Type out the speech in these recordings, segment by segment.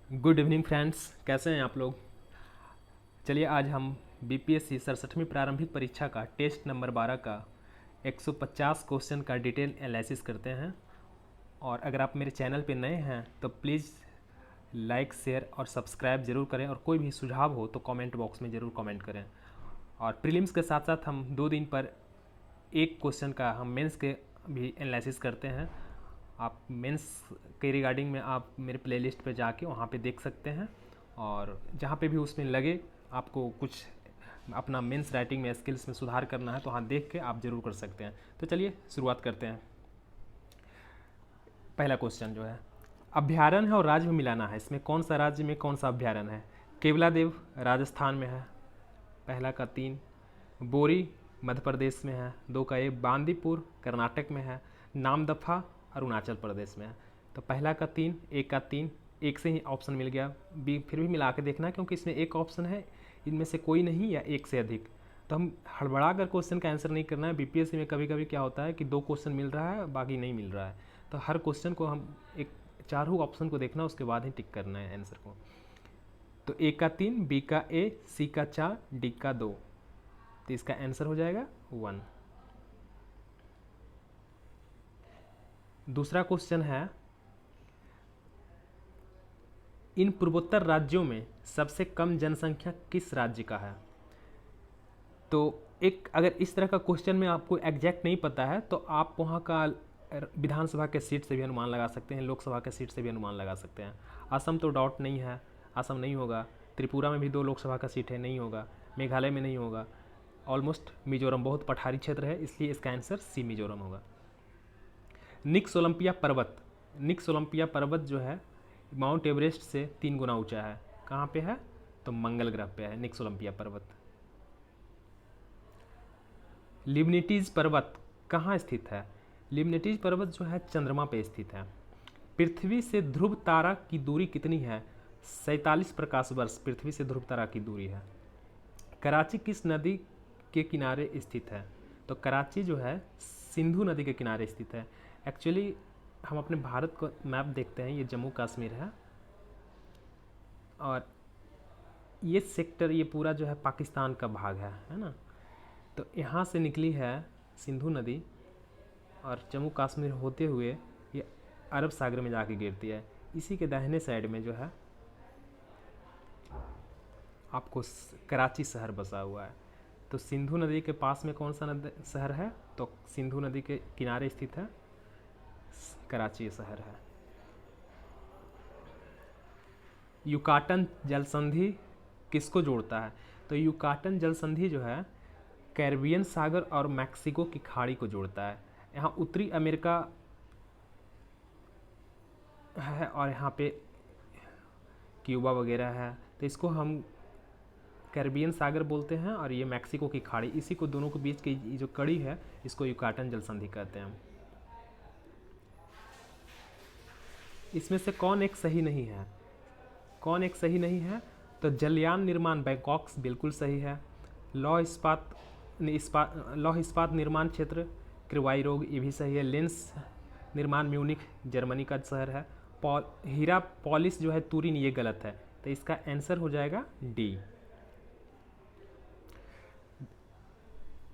Good evening friends, कैसे हैं आप लोग। चलिए आज हम बीपीएससी 67वीं प्रारंभिक परीक्षा का टेस्ट नंबर 12 का 150 क्वेश्चन का डिटेल एनालिसिस करते हैं। और अगर आप मेरे चैनल पे नए हैं तो प्लीज़ लाइक शेयर और सब्सक्राइब ज़रूर करें, और कोई भी सुझाव हो तो कमेंट बॉक्स में ज़रूर कमेंट करें। और प्रीलिम्स के साथ साथ हम 2 दिन पर एक क्वेश्चन का हम मेंस के भी एनालिसिस करते हैं। आप मेंस के रिगार्डिंग में आप मेरे प्लेलिस्ट पे जाके वहाँ पे देख सकते हैं, और जहाँ पे भी उसमें लगे आपको कुछ अपना मेंस राइटिंग में स्किल्स में सुधार करना है तो वहाँ देख के आप ज़रूर कर सकते हैं। तो चलिए शुरुआत करते हैं। पहला क्वेश्चन जो है, अभ्यारण्य है और राज्य में मिलाना है, इसमें कौन सा राज्य में कौन सा अभ्यारण्य है। केवलादेव राजस्थान में है, पहला का 3। बोरी मध्य प्रदेश में है, 2 का ए। बांदीपुर कर्नाटक में है, नामदफा अरुणाचल प्रदेश में है। तो पहला का 3, एक का 3, एक से ही ऑप्शन मिल गया। बी फिर भी मिला के देखना, क्योंकि इसमें एक ऑप्शन है, इनमें से कोई नहीं या एक से अधिक। तो हम हड़बड़ा कर क्वेश्चन का आंसर नहीं करना है। बीपीएससी में कभी कभी क्या होता है कि 2 क्वेश्चन मिल रहा है बाकी नहीं मिल रहा है, तो हर क्वेश्चन को हम एक चारों ऑप्शन को देखना, उसके बाद ही टिक करना है आंसर को। तो ए का 3, बी का ए, सी का 4, डी का 2। तो इसका आंसर हो जाएगा 1। दूसरा क्वेश्चन है, इन पूर्वोत्तर राज्यों में सबसे कम जनसंख्या किस राज्य का है। तो एक अगर इस तरह का क्वेश्चन में आपको एग्जैक्ट नहीं पता है तो आप वहाँ का विधानसभा के सीट से भी अनुमान लगा सकते हैं, लोकसभा के सीट से भी अनुमान लगा सकते हैं। असम तो डाउट नहीं है, असम नहीं होगा। त्रिपुरा में भी 2 लोकसभा का सीट है, नहीं होगा। मेघालय में नहीं होगा। ऑलमोस्ट मिजोरम बहुत पठारी क्षेत्र है, इसलिए इसका आंसर सी मिजोरम होगा। निक्स ओलंपिया पर्वत, निक्स ओलंपिया पर्वत जो है माउंट एवरेस्ट से 3 गुना ऊंचा है। कहाँ पे है, तो मंगल ग्रह पे है निक्स ओलंपिया पर्वत। लिबनिटीज पर्वत कहाँ स्थित है। लिबनिटीज पर्वत जो है चंद्रमा पे स्थित है। पृथ्वी से ध्रुव तारा की दूरी कितनी है, 47 प्रकाश वर्ष पृथ्वी से ध्रुव तारा की दूरी है। कराची किस नदी के किनारे स्थित है। तो कराची जो है सिंधु नदी के किनारे स्थित है। एक्चुअली हम अपने भारत को मैप देखते हैं, ये जम्मू कश्मीर है, और ये सेक्टर ये पूरा जो है पाकिस्तान का भाग है ना। तो यहाँ से निकली है सिंधु नदी, और जम्मू कश्मीर होते हुए ये अरब सागर में जाके गिरती है। इसी के दाहिने साइड में जो है आपको कराची शहर बसा हुआ है। तो सिंधु नदी के पास में कौन सा शहर है, तो सिंधु नदी के किनारे स्थित है कराची शहर है। युकाटन जल संधि किसको जोड़ता है। तो युकाटन जल संधि जो है कैरिबियन सागर और मैक्सिको की खाड़ी को जोड़ता है। यहाँ उत्तरी अमेरिका है और यहाँ पे क्यूबा वगैरह है, तो इसको हम कैरिबियन सागर बोलते हैं, और ये मैक्सिको की खाड़ी, इसी को दोनों के बीच की जो कड़ी है इसको युकाटन जल संधि कहते हैं। इसमें से कौन एक सही नहीं है, कौन एक सही नहीं है। तो जलयान निर्माण बैंकॉक बिल्कुल सही है। लौह इस्पात निर्माण क्षेत्र क्रिवाई रोग, ये भी सही है। लेंस निर्माण म्यूनिख जर्मनी का शहर है। हीरा पॉलिश जो है तुरिन, ये गलत है, तो इसका आंसर हो जाएगा डी।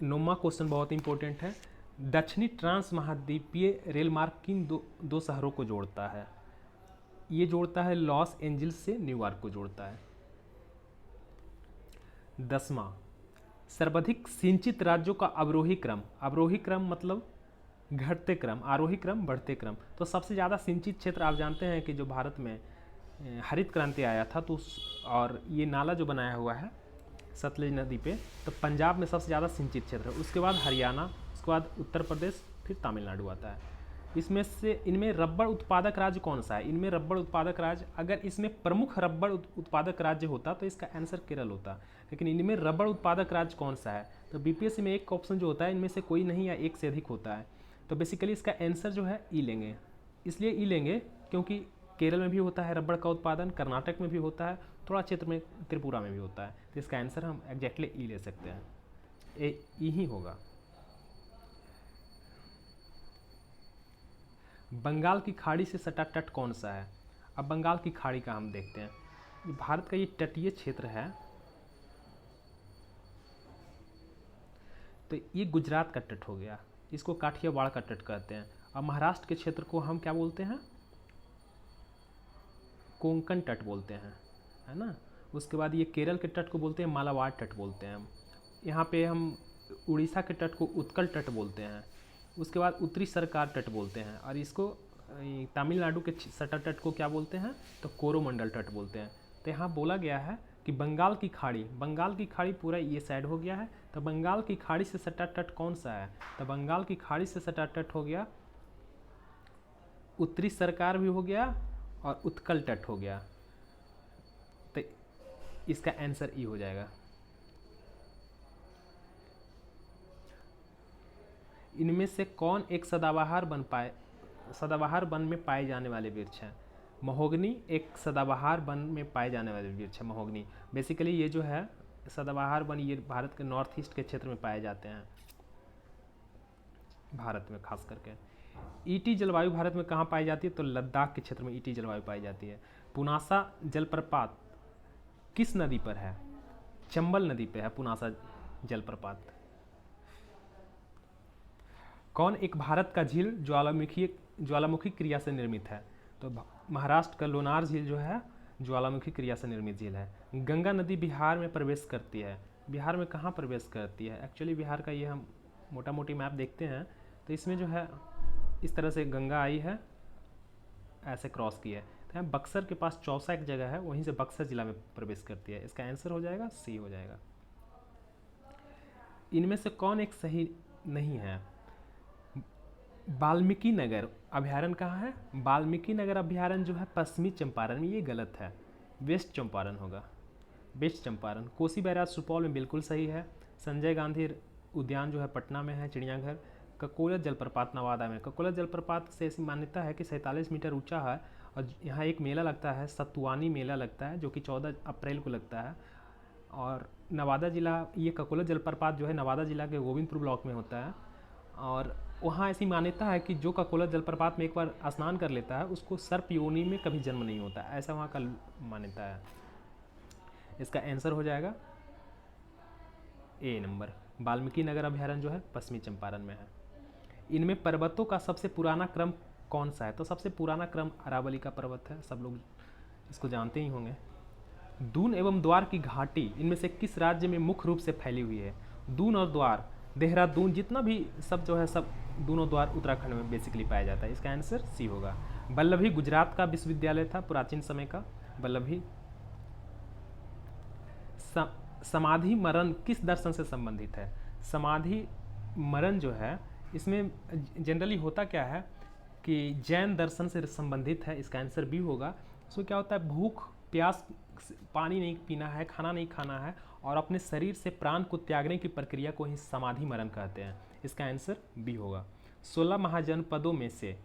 नौवां क्वेश्चन बहुत इंपॉर्टेंट है। दक्षिणी ट्रांस महाद्वीपीय रेल मार्ग किन दो शहरों को जोड़ता है। ये जोड़ता है लॉस एंजल्स से न्यूयॉर्क को जोड़ता है। 10वां, सर्वाधिक सिंचित राज्यों का अवरोही क्रम। अवरोही क्रम मतलब घटते क्रम, आरोही क्रम बढ़ते क्रम। तो सबसे ज़्यादा सिंचित क्षेत्र आप जानते हैं कि जो भारत में हरित क्रांति आया था तो और ये नाला जो बनाया हुआ है सतलज नदी पे, तो पंजाब में सबसे ज़्यादा सिंचित क्षेत्र है। उसके बाद हरियाणा, उसके बाद उत्तर प्रदेश, फिर तमिलनाडु आता है। इसमें से इनमें रबड़ उत्पादक राज्य कौन सा है। इनमें रबड़ उत्पादक राज्य, अगर इसमें प्रमुख रबड़ उत्पादक राज्य होता तो इसका आंसर केरल होता, लेकिन इनमें रबड़ उत्पादक राज्य कौन सा है। तो बीपीएससी में एक ऑप्शन जो होता है इनमें से कोई नहीं या एक से अधिक होता है, तो बेसिकली इसका आंसर जो है ई लेंगे। इसलिए ई लेंगे क्योंकि केरल में भी होता है रबड़ का उत्पादन, कर्नाटक में भी होता है, थोड़ा क्षेत्र में त्रिपुरा में भी होता है, तो इसका आंसर हम एग्जैक्टली ई ले सकते हैं, ए ई ही होगा। बंगाल की खाड़ी से सटा तट कौन सा है। अब बंगाल की खाड़ी का हम देखते हैं। ये भारत का ये तटीय क्षेत्र है, तो ये गुजरात का तट हो गया, इसको काठियावाड़ का तट कहते हैं। अब महाराष्ट्र के क्षेत्र को हम क्या बोलते हैं, कोंकण तट बोलते हैं, है ना। उसके बाद ये केरल के तट को बोलते हैं मालाबार तट बोलते हैं हम। यहाँ पे हम उड़ीसा के तट को उत्कल तट बोलते हैं। उसके बाद उत्तरी सरकार तट बोलते हैं, और इसको तमिलनाडु के सटा तट को क्या बोलते हैं, तो कोरोमंडल तट बोलते हैं। तो यहाँ बोला गया है कि बंगाल की खाड़ी पूरा ये साइड हो गया है, तो बंगाल की खाड़ी से सटा तट कौन सा है, तो बंगाल की खाड़ी से सटा तट हो गया उत्तरी सरकार भी हो गया और उत्कल तट हो गया। तो इसका आंसर ई हो जाएगा। इनमें से कौन एक सदाबहार वन में पाए जाने वाले वृक्ष हैं। महोगनी एक सदाबहार वन में पाए जाने वाले वृक्ष है। महोगनी बेसिकली ये जो है सदाबहार वन, ये भारत के नॉर्थ ईस्ट के क्षेत्र में पाए जाते हैं, भारत में खास करके। ईटी जलवायु भारत में कहाँ पाई जाती है, तो लद्दाख के क्षेत्र में ईटी जलवायु पाई जाती है। पुनासा जलप्रपात किस नदी पर है, चंबल नदी पे है पुनासा जलप्रपात। कौन एक भारत का झील ज्वालामुखी क्रिया से निर्मित है, तो महाराष्ट्र का लोनार झील जो है ज्वालामुखी क्रिया से निर्मित झील है। गंगा नदी बिहार में प्रवेश करती है, बिहार में कहाँ प्रवेश करती है, एक्चुअली बिहार का ये हम मोटा मोटी मैप देखते हैं, तो इसमें जो है इस तरह से गंगा आई है, ऐसे क्रॉस की है, तो यहाँ बक्सर के पास चौसा एक जगह है, वहीं से बक्सर जिला में प्रवेश करती है। इसका आंसर हो जाएगा सी हो जाएगा। इनमें से कौन एक सही नहीं है, वाल्मीकि नगर अभ्यारण्य कहाँ है, वाल्मीकि नगर अभ्यारण्य जो है पश्चिमी चंपारण में, ये गलत है, वेस्ट चंपारण होगा, वेस्ट चंपारण। कोसी बैराज सुपौल में बिल्कुल सही है। संजय गांधी उद्यान जो है पटना में है, चिड़ियाघर। ककोलत जलप्रपात नवादा में, ककोलत जलप्रपात से ऐसी मान्यता है कि 47 मीटर ऊंचा है, और यहाँ एक मेला लगता है, सतुवानी मेला लगता है, जो कि 14 अप्रैल को लगता है। और नवादा जिला, ये ककोलत जलप्रपात जो है नवादा जिला के गोविंदपुर ब्लॉक में होता है, और वहाँ ऐसी मान्यता है कि जो ककोलत जलप्रपात में एक बार स्नान कर लेता है उसको सर्प योनि में कभी जन्म नहीं होता, ऐसा वहाँ का मान्यता है। इसका आंसर हो जाएगा ए नंबर, वाल्मीकि नगर अभ्यारण्य जो है पश्चिमी चंपारण में है। इनमें पर्वतों का सबसे पुराना क्रम कौन सा है, तो सबसे पुराना क्रम अरावली का पर्वत है, सब लोग इसको जानते ही होंगे। दून एवं द्वार की घाटी इनमें से किस राज्य में मुख्य रूप से फैली हुई है, दून और द्वार, देहरादून, जितना भी सब जो है सब दून और द्वार उत्तराखंड में बेसिकली पाया जाता है। इसका आंसर सी होगा। वल्लभी गुजरात का विश्वविद्यालय था प्राचीन समय का, वल्लभी। समाधि मरण किस दर्शन से संबंधित है, समाधि मरण जो है इसमें जनरली होता क्या है कि जैन दर्शन से संबंधित है, इसका आंसर भी होगा। इसमें क्या होता है, भूख प्यास, पानी नहीं पीना है, खाना नहीं खाना है, और अपने शरीर से प्राण को त्यागने की प्रक्रिया को ही समाधि मरण कहते हैं। इसका आंसर बी होगा। 16 महाजनपदों में से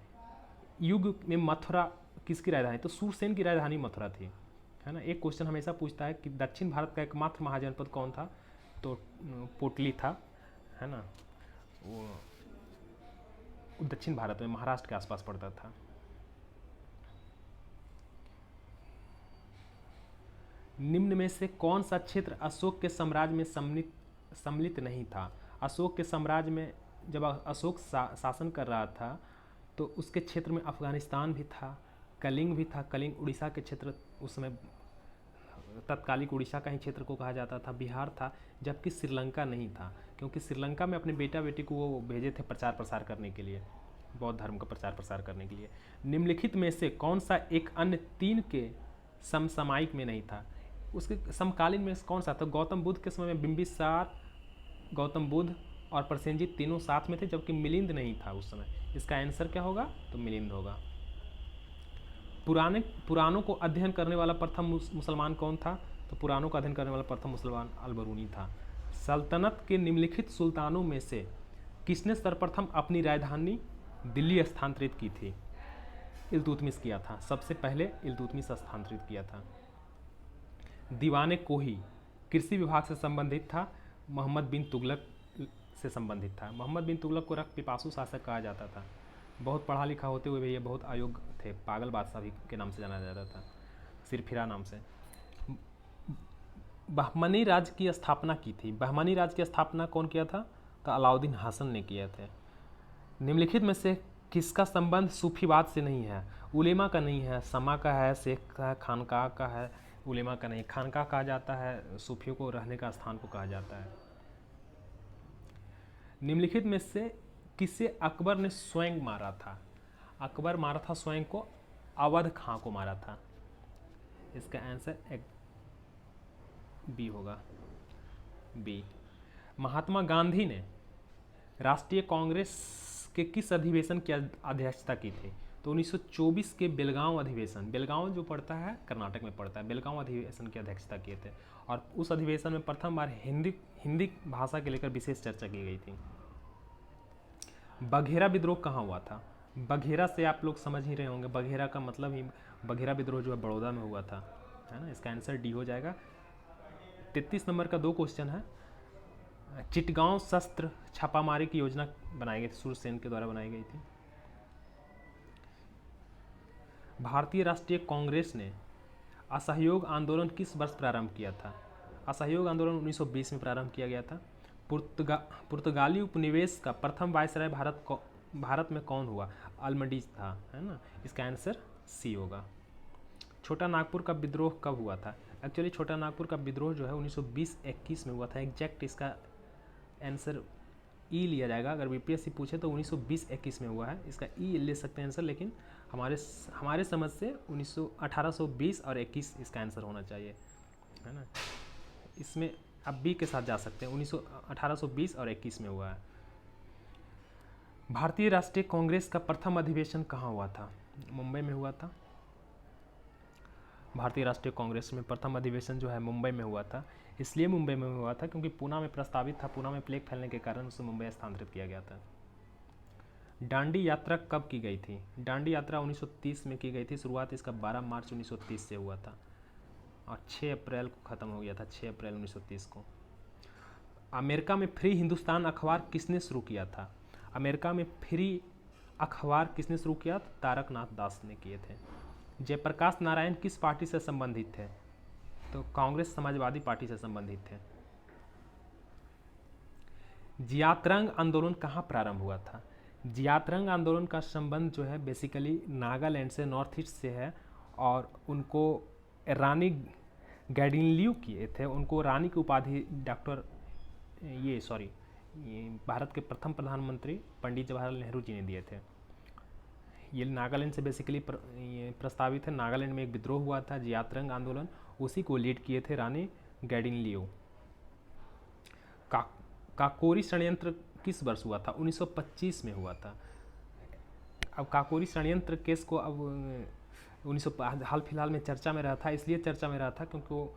युग में मथुरा किसकी राजधानी, तो सूरसेन की राजधानी मथुरा थी, है ना। एक क्वेश्चन हमेशा पूछता है कि दक्षिण भारत का एकमात्र महाजनपद कौन था, तो पोटली था, है ना, वो दक्षिण भारत में महाराष्ट्र के आसपास पड़ता था। निम्न में से कौन सा क्षेत्र अशोक के साम्राज्य में सम्मिलित नहीं था, अशोक के साम्राज्य में जब अशोक शासन कर रहा था तो उसके क्षेत्र में अफगानिस्तान भी था, कलिंग भी था, कलिंग उड़ीसा के क्षेत्र उस समय तत्कालिक उड़ीसा का ही क्षेत्र को कहा जाता था, बिहार था, जबकि श्रीलंका नहीं था, क्योंकि श्रीलंका में अपने बेटा बेटी को वो भेजे थे प्रचार प्रसार करने के लिए, बौद्ध धर्म का प्रचार प्रसार करने के लिए। निम्नलिखित में से कौन सा एक अन्य 3 के समसामयिक में नहीं था, उसके समकालीन में कौन सा था, गौतम बुद्ध के समय में बिंबिसार, गौतम बुद्ध और प्रसेनजीत तीनों साथ में थे, जबकि मिलिंद नहीं था उस समय। इसका आंसर क्या होगा, तो मिलिंद होगा। पुराणों को अध्ययन करने वाला प्रथम मुसलमान कौन था, तो पुराणों का अध्ययन करने वाला प्रथम मुसलमान अलबरूनी था। सल्तनत के निम्नलिखित सुल्तानों में से किसने सर्वप्रथम अपनी राजधानी दिल्ली स्थानांतरित की थी, इल्तुतमिश किया था, सबसे पहले इल्तुतमिश स्थानांतरित किया था। दीवाने कोही कृषि विभाग से संबंधित था, मोहम्मद बिन तुगलक से संबंधित था। मोहम्मद बिन तुगलक को रक्त पिपासु शासक कहा जाता था, बहुत पढ़ा लिखा होते हुए भी ये बहुत अयोग्य थे। थे, पागल बादशाह भी के नाम से जाना जाता था, सिरफिरा नाम से। बहमनी राज्य की स्थापना की थी। बहमनी राज्य की स्थापना कौन किया था? तो अलाउद्दीन हसन ने किया थे। निम्नलिखित में से किसका संबंध सूफीवाद से नहीं है? उलेमा का नहीं है, समा का है, शेख का है, खानकाह का है। उलेमा का नहीं, खानकाह कहा जाता है, सूफियों को रहने का स्थान को कहा जाता है। निम्नलिखित में से किसे अकबर ने स्वयं मारा था? अकबर मारा था स्वयं को, अवध खां को मारा था। इसका आंसर बी होगा, बी। महात्मा गांधी ने राष्ट्रीय कांग्रेस के किस अधिवेशन की अध्यक्षता की थी? तो 1924 के बेलगांव अधिवेशन, बेलगांव जो पड़ता है कर्नाटक में पड़ता है, बेलगांव अधिवेशन की अध्यक्षता किए थे। और उस अधिवेशन में प्रथम बार हिंदी भाषा के लेकर विशेष चर्चा की गई थी। बघेरा विद्रोह कहाँ हुआ था? बघेरा से आप लोग समझ ही रहे होंगे, बघेरा का मतलब ही, बघेरा विद्रोह जो है बड़ौदा में हुआ था, है ना। इसका आंसर डी हो जाएगा। 33 नंबर का 2 क्वेश्चन है। चिटगांव शस्त्र छापामारी की योजना बनाई गई थी, सूरसेन के द्वारा बनाई गई थी। भारतीय राष्ट्रीय कांग्रेस ने असहयोग आंदोलन किस वर्ष प्रारंभ किया था? असहयोग आंदोलन 1920 में प्रारंभ किया गया था। पुर्तगाली उपनिवेश का प्रथम वायसराय भारत में कौन हुआ? अल्मडीज था, है ना। इसका आंसर सी होगा। छोटा नागपुर का विद्रोह कब हुआ था? एक्चुअली छोटा नागपुर का विद्रोह जो है 1920-21 में हुआ था। एग्जैक्ट इसका आंसर ई लिया जाएगा। अगर बीपीएससी पूछे तो 1920-21 में हुआ है, इसका ई ले सकते हैं आंसर, लेकिन हमारे समझ से 1820 और 21 इसका आंसर होना चाहिए, है ना। इसमें अब बी के साथ जा सकते हैं, 1820 और 21 में हुआ है। भारतीय राष्ट्रीय कांग्रेस का प्रथम अधिवेशन कहाँ हुआ था? मुंबई में हुआ था। भारतीय राष्ट्रीय कांग्रेस में प्रथम अधिवेशन जो है मुंबई में हुआ था। इसलिए मुंबई में हुआ था क्योंकि पूना में प्रस्तावित था, पूना में प्लेग फैलने के कारण उसे मुंबई स्थानांतरित किया गया था। दांडी यात्रा कब की गई थी? दांडी यात्रा 1930 में की गई थी। शुरुआत इसका 12 मार्च 1930 से हुआ था और 6 अप्रैल को ख़त्म हो गया था, 6 अप्रैल 1930 को। अमेरिका में फ्री हिंदुस्तान अखबार किसने शुरू किया था? अमेरिका में फ्री अखबार किसने शुरू किया? तारकनाथ दास ने किए थे। जयप्रकाश नारायण किस पार्टी से संबंधित थे? तो कांग्रेस समाजवादी पार्टी से संबंधित थे। जियात्रंग आंदोलन कहाँ प्रारंभ हुआ था? जियात्रंग आंदोलन का संबंध जो है बेसिकली नागालैंड से, नॉर्थ ईस्ट से है और उनको रानी गैडिनलियू किए थे। उनको रानी की उपाधि भारत के प्रथम प्रधानमंत्री पंडित जवाहरलाल नेहरू जी ने दिए थे। ये नागालैंड से बेसिकली प्रस्तावित है। नागालैंड में एक विद्रोह हुआ था जियात्रंग आंदोलन, उसी को लीड किए थे रानी गैडिनलियू। काकोरी षड्यंत्र किस वर्ष हुआ था? 1925 में हुआ था। अब काकोरी षड्यंत्र केस को अब हाल फिलहाल में चर्चा में रहा था, इसलिए चर्चा में रहा था क्योंकि वो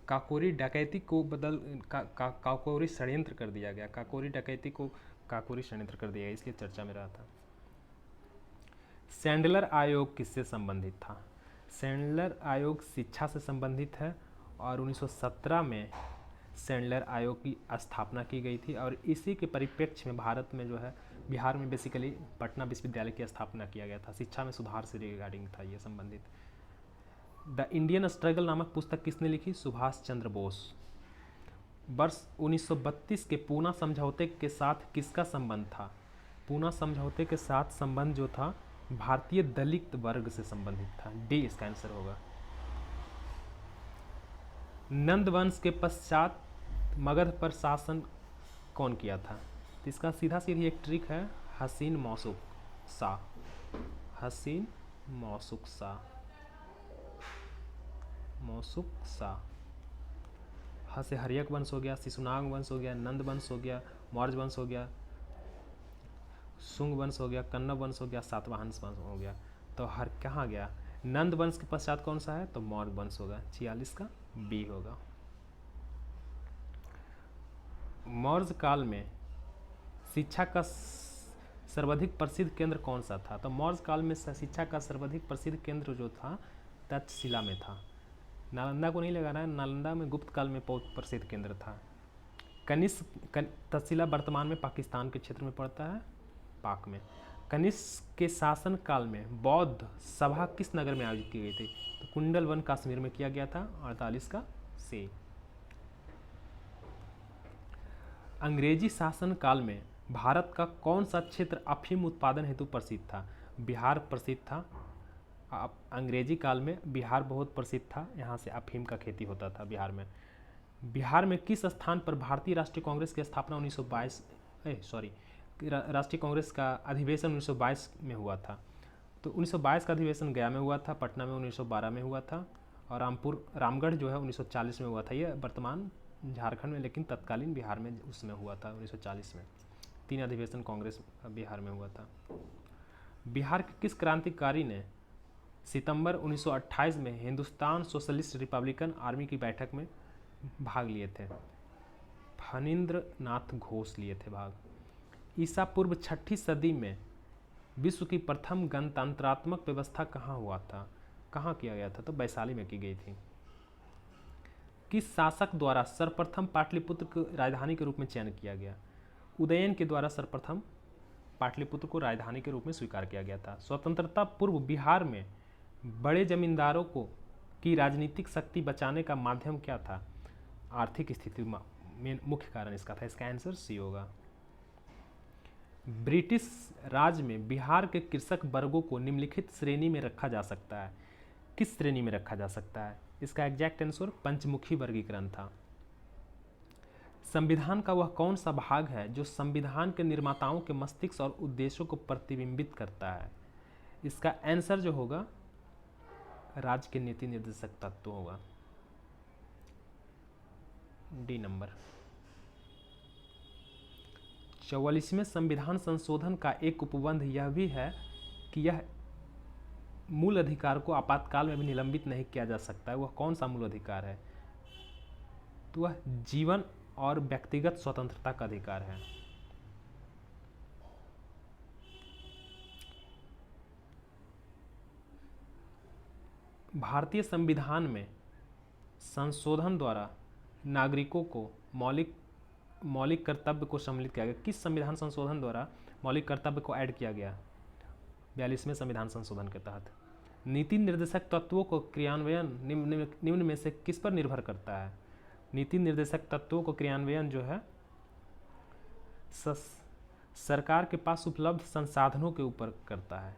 काकोरी डकैती को काकोरी षड्यंत्र कर दिया गया। काकोरी डकैती को काकोरी षड्यंत्र कर दिया गया, इसलिए चर्चा में रहा था। सैंडलर आयोग किससे संबंधित था? सैंडलर आयोग शिक्षा से संबंधित है और 1917 में सैंडलर आयोग की स्थापना की गई थी और इसी के परिप्रेक्ष्य में भारत में जो है, बिहार में बेसिकली पटना विश्वविद्यालय की स्थापना किया गया था। शिक्षा में सुधार से रिगार्डिंग था ये संबंधित। द इंडियन स्ट्रगल नामक पुस्तक किसने लिखी? सुभाष चंद्र बोस। वर्ष 1932 के पूना समझौते के साथ किसका संबंध था? पूना समझौते के साथ संबंध जो था भारतीय दलित वर्ग से संबंधित था। डी इसका आंसर होगा। नंद वंश के पश्चात मगध पर शासन कौन किया था? तो इसका सीधा सीधी एक ट्रिक है, हसीन मौसुक शाह। हसीन मौसुक शाह। ह से हर्यक वंश हो गया, शिशुनाग वंश हो गया, नंद वंश हो गया, मौर्य वंश हो गया, शुंग वंश हो गया, कन्नव वंश हो गया, सातवाहन वंश हो गया। तो हर कहाँ गया? नंद वंश के पश्चात कौन सा है? तो मौर्य वंश होगा। 46 का बी होगा। मौर्य काल में शिक्षा का सर्वाधिक प्रसिद्ध केंद्र कौन सा था? तो मौर्य काल में शिक्षा का सर्वाधिक प्रसिद्ध केंद्र जो था तक्षशिला में था। नालंदा को नहीं लगाना है, नालंदा में गुप्त काल में बहुत प्रसिद्ध केंद्र था। तक्षशिला वर्तमान में पाकिस्तान के क्षेत्र में पड़ता है, पाक में। कनिष्क के शासन काल में बौद्ध सभा किस नगर में आयोजित की गई थी? तो कुंडलवन कश्मीर में किया गया था 48 का से। अंग्रेजी शासन काल में भारत का कौन सा क्षेत्र अफीम उत्पादन हेतु प्रसिद्ध था? बिहार प्रसिद्ध था। अंग्रेजी काल में बिहार बहुत प्रसिद्ध था, यहाँ से अफीम का खेती होता था बिहार में। बिहार में किस स्थान पर भारतीय राष्ट्रीय कांग्रेस की स्थापना 1922 राष्ट्रीय कांग्रेस का अधिवेशन 1922 में हुआ था? तो 1922 का अधिवेशन गया में हुआ था, पटना में 1912 में हुआ था, और रामगढ़ जो है 1940 में हुआ था। ये वर्तमान झारखंड में, लेकिन तत्कालीन बिहार में उसमें हुआ था 1940 में। 3 अधिवेशन कांग्रेस बिहार में हुआ था। बिहार के किस क्रांतिकारी ने सितंबर 1928 में हिंदुस्तान सोशलिस्ट रिपब्लिकन आर्मी की बैठक में भाग लिए थे? फणींद्र नाथ घोष लिए थे भाग। ईसा पूर्व 6ठी सदी में विश्व की प्रथम गणतंत्रात्मक व्यवस्था कहाँ हुआ था, कहाँ किया गया था? तो वैशाली में की गई थी। किस शासक द्वारा सर्वप्रथम पाटलिपुत्र को राजधानी के रूप में चयन किया गया? उदयन के द्वारा सर्वप्रथम पाटलिपुत्र को राजधानी के रूप में स्वीकार किया गया था। स्वतंत्रता पूर्व बिहार में बड़े जमींदारों को की राजनीतिक शक्ति बचाने का माध्यम क्या था? आर्थिक स्थिति में मुख्य कारण इसका था। इसका आंसर सी होगा। ब्रिटिश राज में बिहार के कृषक वर्गों को निम्नलिखित श्रेणी में रखा जा सकता है। किस श्रेणी में रखा जा सकता है? इसका एग्जैक्ट आंसर पंचमुखी वर्गीकरण था। संविधान का वह कौन सा भाग है जो संविधान के निर्माताओं के मस्तिष्क और उद्देश्यों को प्रतिबिंबित करता है? इसका आंसर जो होगा राज्य के नीति निर्देशक तत्व होगा, डी नंबर। 44वें संविधान संशोधन का एक उपबंध यह भी है कि यह मूल अधिकार को आपातकाल में भी निलंबित नहीं किया जा सकता है। वह कौन सा मूल अधिकार है? तो वह जीवन और व्यक्तिगत स्वतंत्रता का अधिकार है। भारतीय संविधान में संशोधन द्वारा नागरिकों को मौलिक कर्तव्य को सम्मिलित किया गया। किस संविधान संशोधन द्वारा मौलिक कर्तव्य को ऐड किया गया? 42वें संविधान संशोधन के तहत। नीति निर्देशक तत्वों को क्रियान्वयन निम्न में से किस पर निर्भर करता है? नीति निर्देशक तत्वों को क्रियान्वयन जो है सरकार के पास उपलब्ध संसाधनों के ऊपर करता है।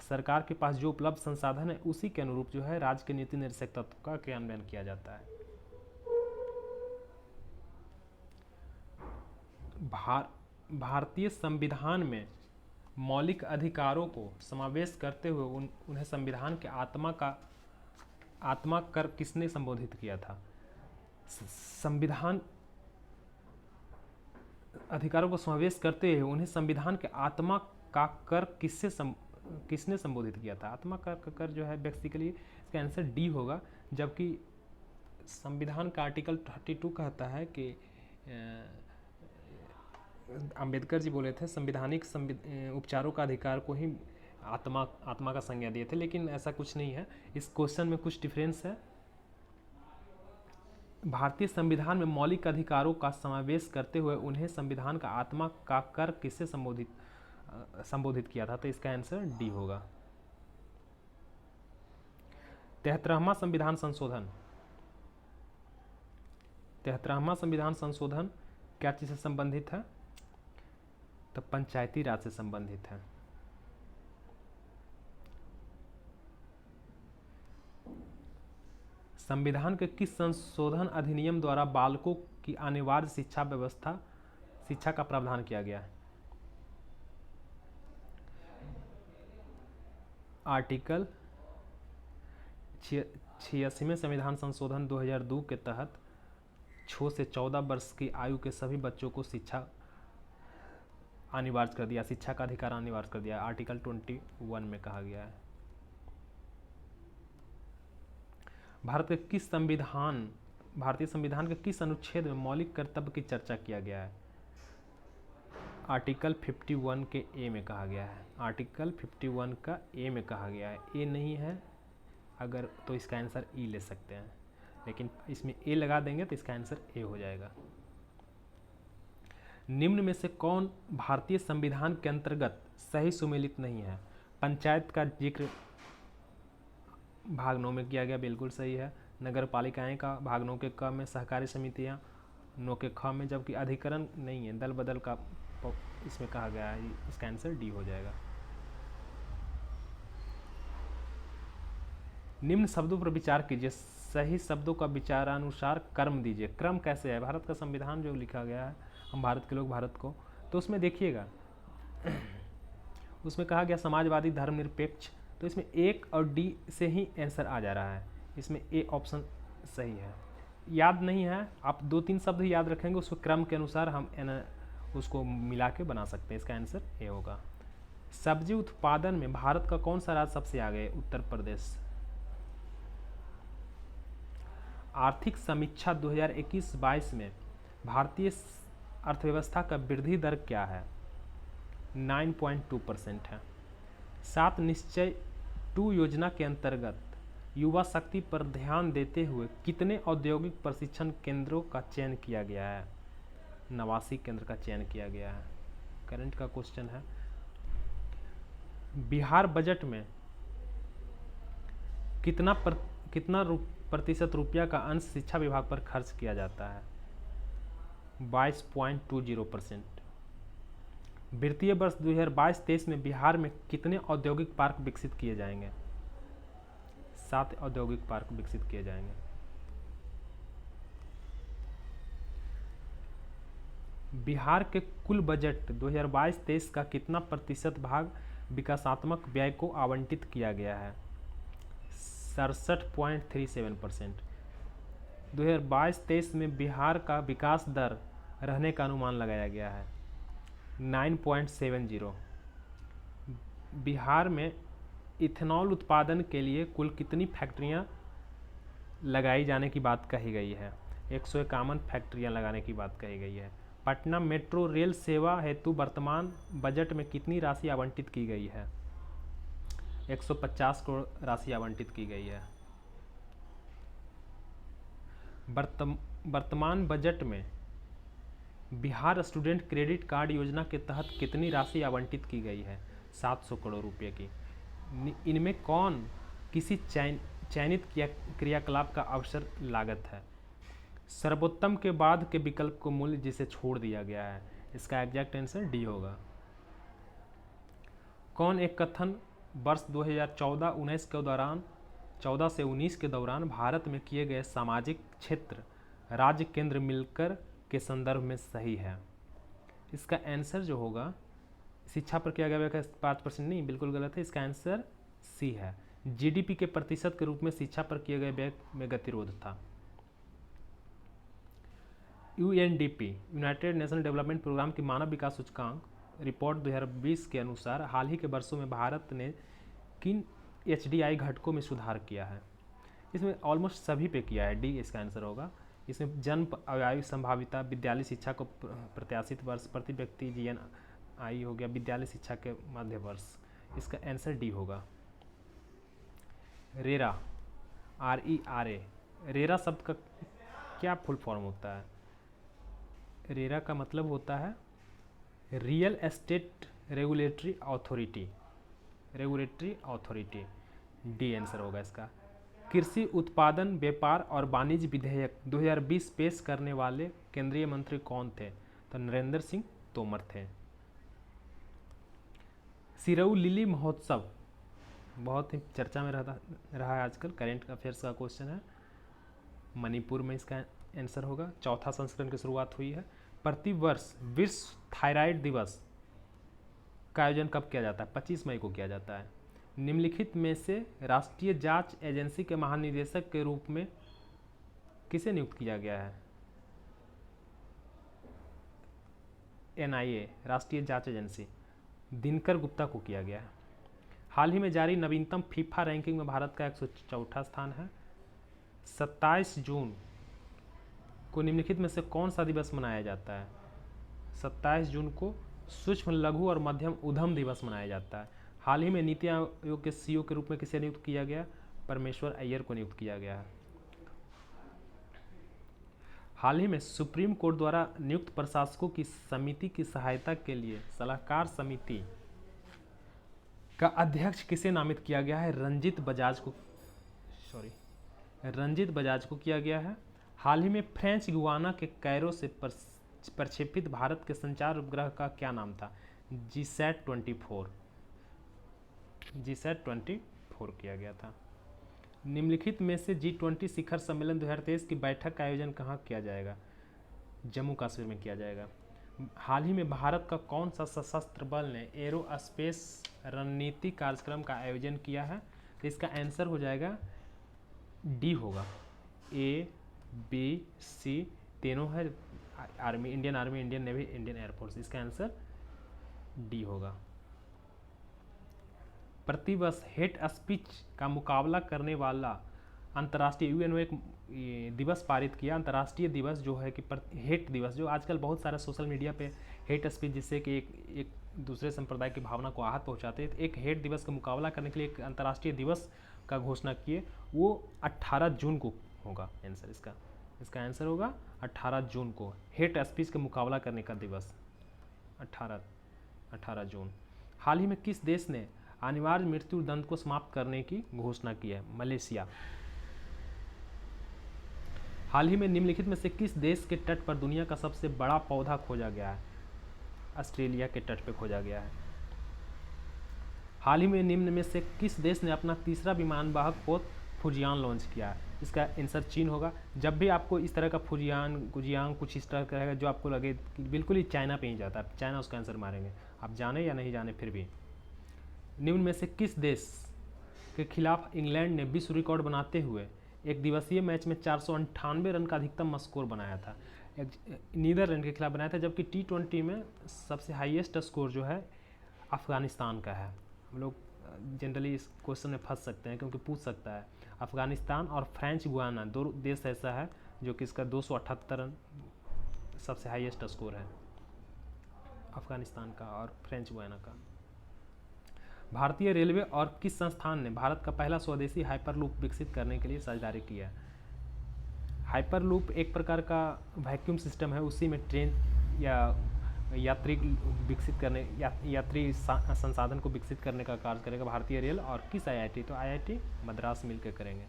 सरकार के पास जो उपलब्ध संसाधन है उसी के अनुरूप जो है राज्य के नीति निर्देशक तत्व का क्रियान्वयन किया जाता है। भारतीय संविधान में मौलिक अधिकारों को समावेश करते हुए उन्हें संविधान के आत्मा कर किसने संबोधित किया था? संविधान अधिकारों को समावेश करते हुए उन्हें संविधान के आत्मा का कर किसने संबोधित किया था? आत्मा का कर जो है बेसिकली इसका आंसर डी होगा। जबकि संविधान का आर्टिकल 32 कहता है कि अंबेडकर जी बोले थे संवैधानिक उपचारों का अधिकार को ही आत्मा का संज्ञा दिए थे, लेकिन ऐसा कुछ नहीं है। इस क्वेश्चन में कुछ डिफरेंस है। भारतीय संविधान में मौलिक अधिकारों का समावेश करते हुए उन्हें संविधान का आत्मा का कर किससे संबोधित किया था? तो इसका आंसर डी होगा। 73वां संविधान संशोधन 73वां संविधान संशोधन क्या चीज से संबंधित है? तो पंचायती राज से संबंधित है। संविधान के किस संशोधन अधिनियम द्वारा बालकों की अनिवार्य शिक्षा का प्रावधान किया गया है? आर्टिकल 86वें संविधान संशोधन 2002 के तहत 6 से 14 वर्ष की आयु के सभी बच्चों को शिक्षा अनिवार्य कर दिया, शिक्षा का अधिकार अनिवार्य कर दिया। आर्टिकल 21 में कहा गया है। भारतीय संविधान के किस अनुच्छेद में मौलिक कर्तव्य की चर्चा किया गया है? आर्टिकल 51 के ए में कहा गया है। आर्टिकल 51 का ए में कहा गया है। ए नहीं है अगर तो इसका आंसर ई ले सकते हैं, लेकिन इसमें ए लगा देंगे तो इसका आंसर ए हो जाएगा। निम्न में से कौन भारतीय संविधान के अंतर्गत सही सुमेलित नहीं है? पंचायत का जिक्र भाग 9 में किया गया, बिल्कुल सही है। नगर पालिकाएँ का भाग 9 के क में, सहकारी समितियाँ 9 के ख में, जबकि अधिकरण नहीं है, दल बदल का इसमें कहा गया है। इसका आंसर डी हो जाएगा। निम्न शब्दों पर विचार कीजिए, सही शब्दों का विचारानुसार क्रम दीजिए। क्रम कैसे है? भारत का संविधान जो लिखा गया है, हम भारत के लोग भारत को, तो उसमें देखिएगा उसमें कहा गया समाजवादी धर्मनिरपेक्ष, तो इसमें एक और डी से ही आंसर आ जा रहा है, इसमें ए ऑप्शन सही है। याद नहीं है, आप 2-3 शब्द ही याद रखेंगे, उसको क्रम के अनुसार हम उसको मिला के बना सकते हैं। इसका आंसर ए होगा। सब्जी उत्पादन में भारत का कौन सा राज्य सबसे आगे है? उत्तर प्रदेश। आर्थिक समीक्षा 2021-22 में भारतीय अर्थव्यवस्था का वृद्धि दर क्या है? 9.2% है। 7 निश्चय 2 योजना के अंतर्गत युवा शक्ति पर ध्यान देते हुए कितने औद्योगिक प्रशिक्षण केंद्रों का चयन किया गया है? 89 केंद्र का चयन किया गया है। करंट का क्वेश्चन है। बिहार बजट में कितना प्रतिशत रुपया का अंश शिक्षा विभाग पर खर्च किया जाता है? 22.20%। वित्तीय वर्ष 2022-23 में बिहार में कितने औद्योगिक पार्क विकसित किए जाएंगे? 7 औद्योगिक पार्क विकसित किए जाएंगे। बिहार के कुल बजट 2022-23 का कितना प्रतिशत भाग विकासात्मक व्यय को आवंटित किया गया है? 67.37%। 2022-23 में बिहार का विकास दर रहने का अनुमान लगाया गया है 9.70। बिहार में इथेनॉल उत्पादन के लिए कुल कितनी फैक्ट्रियां लगाई जाने की बात कही गई है? 151 फैक्ट्रियां लगाने की बात कही गई है। पटना मेट्रो रेल सेवा हेतु वर्तमान बजट में कितनी राशि आवंटित की गई है? 150 करोड़ राशि आवंटित की गई है। वर्तमान बजट में बिहार स्टूडेंट क्रेडिट कार्ड योजना के तहत कितनी राशि आवंटित की गई है? 700 करोड़ रुपए की। इनमें कौन किसी चयनित क्रियाकलाप का अवसर लागत है? सर्वोत्तम के बाद के विकल्प को मूल्य जिसे छोड़ दिया गया है। इसका एग्जैक्ट आंसर डी होगा। कौन एक कथन वर्ष 2014-19 के दौरान 14 से 19 के दौरान भारत में किए गए सामाजिक क्षेत्र राज्य केंद्र मिलकर के संदर्भ में सही है? इसका आंसर जो होगा, शिक्षा पर किया गया 5% नहीं, बिल्कुल गलत है। इसका आंसर सी है। जीडीपी के प्रतिशत के रूप में शिक्षा पर किए गए व्यय में गतिरोध था। UNDP United Nation Development Programme की मानव विकास सूचकांक रिपोर्ट 2020 के अनुसार हाल ही के वर्षों में भारत ने किन एचडीआई घटकों में सुधार किया है? इसमें ऑलमोस्ट सभी पे किया है, डी इसका आंसर होगा। इसमें जन्म आयु संभाविता, विद्यालय शिक्षा को प्रत्याशित वर्ष, प्रति व्यक्ति जीएनआई हो गया, विद्यालय शिक्षा के मध्य वर्ष। इसका आंसर डी होगा। रेरा RERA, रेरा शब्द का क्या फुल फॉर्म होता है? रेरा का मतलब होता है real estate regulatory authority. D answer होगा इसका। कृषि उत्पादन व्यापार और वाणिज्य विधेयक 2020 पेश करने वाले केंद्रीय मंत्री कौन थे? तो नरेंद्र सिंह तोमर थे। सिरऊ लिली महोत्सव बहुत ही चर्चा में रहा है आजकल, करेंट अफेयर्स का क्वेश्चन है। मणिपुर में इसका आंसर होगा। 4था संस्करण की शुरुआत हुई है। प्रतिवर्ष विश्व थायराइड दिवस का आयोजन कब किया जाता है? 25 मई को किया जाता है। निम्नलिखित में से राष्ट्रीय जांच एजेंसी के महानिदेशक के रूप में किसे नियुक्त किया गया है? NIA राष्ट्रीय जांच एजेंसी दिनकर गुप्ता को किया गया है। हाल ही में जारी नवीनतम फीफा रैंकिंग में भारत का 104वां स्थान है। 27 जून को निम्नलिखित में से कौन सा दिवस मनाया जाता है? 27 जून को सूक्ष्म लघु और मध्यम उद्यम दिवस मनाया जाता है। हाल ही में नीति आयोग के CEO के रूप में किसे नियुक्त किया गया? परमेश्वर अय्यर को नियुक्त किया गया है। हाल ही में सुप्रीम कोर्ट द्वारा नियुक्त प्रशासकों की समिति की सहायता के लिए सलाहकार समिति का अध्यक्ष किसे नामित किया गया है? रंजीत बजाज को किया गया है। हाल ही में फ्रेंच गुयाना के कैरो से प्रक्षेपित भारत के संचार उपग्रह का क्या नाम था? GSAT-24 किया गया था। निम्नलिखित में से G20 शिखर सम्मेलन 2023 की बैठक का आयोजन कहाँ किया जाएगा? जम्मू कश्मीर में किया जाएगा। हाल ही में भारत का कौन सा सशस्त्र बल ने एरोस्पेस रणनीति कार्यक्रम का आयोजन किया है? तो इसका आंसर हो जाएगा डी होगा। A, B, C तीनों है, army, Indian army, Indian navy, Indian air force. इसका आंसर डी होगा। प्रतिवर्ष हेट स्पीच का मुकाबला करने वाला अंतर्राष्ट्रीय यूएनओ एक दिवस पारित किया, अंतर्राष्ट्रीय दिवस जो है कि हेट दिवस, जो आजकल बहुत सारे सोशल मीडिया पे हेट स्पीच जिससे कि एक दूसरे संप्रदाय की भावना को आहत पहुंचाते हैं, एक हेट दिवस का मुकाबला करने के लिए एक अंतर्राष्ट्रीय दिवस का घोषणा किए, वो 18 जून को होगा आंसर इसका आंसर होगा 18 जून को, हेट स्पीच का मुकाबला करने का दिवस 18 जून। हाल ही में किस देश ने अनिवार्य मृत्यु दंड को समाप्त करने की घोषणा की है? मलेशिया। हाल ही में निम्नलिखित में से किस देश के तट पर दुनिया का सबसे बड़ा पौधा खोजा गया है? ऑस्ट्रेलिया के तट पर खोजा गया है। हाल ही में निम्न में से किस देश ने अपना तीसरा विमानवाहक पोत फुजियान लॉन्च किया है? इसका आंसर चीन होगा। जब भी आपको इस तरह का गुजियांग कुछ इस तरह का रहेगा जो आपको लगे कि बिल्कुल ही चाइना पे ही जाता है, चाइना उसका आंसर मारेंगे, आप जाने या नहीं जाने फिर भी। निम्न में से किस देश के खिलाफ इंग्लैंड ने विश्व रिकॉर्ड बनाते हुए एक दिवसीय मैच में 498 रन का अधिकतम स्कोर बनाया था? नीदरलैंड के खिलाफ बनाया था, जबकि T20 में सबसे हाईएस्ट स्कोर जो है अफगानिस्तान का है। हम लोग जनरली इस क्वेश्चन में फंस सकते हैं क्योंकि पूछ सकता है। अफगानिस्तान और फ्रेंच गुयाना दो देश ऐसा है जो कि इसका 278 रन सबसे हाईएस्ट स्कोर है, अफगानिस्तान का और फ्रेंच गुयाना का। भारतीय रेलवे और किस संस्थान ने भारत का पहला स्वदेशी हाइपरलूप विकसित करने के लिए साझेदारी की है? हाइपरलूप एक प्रकार का वैक्यूम सिस्टम है, उसी में ट्रेन या यात्री विकसित करने यात्री संसाधन को विकसित करने का कार्य करेगा भारतीय रेल। और किस IIT? तो IIT मद्रास मिलकर करेंगे,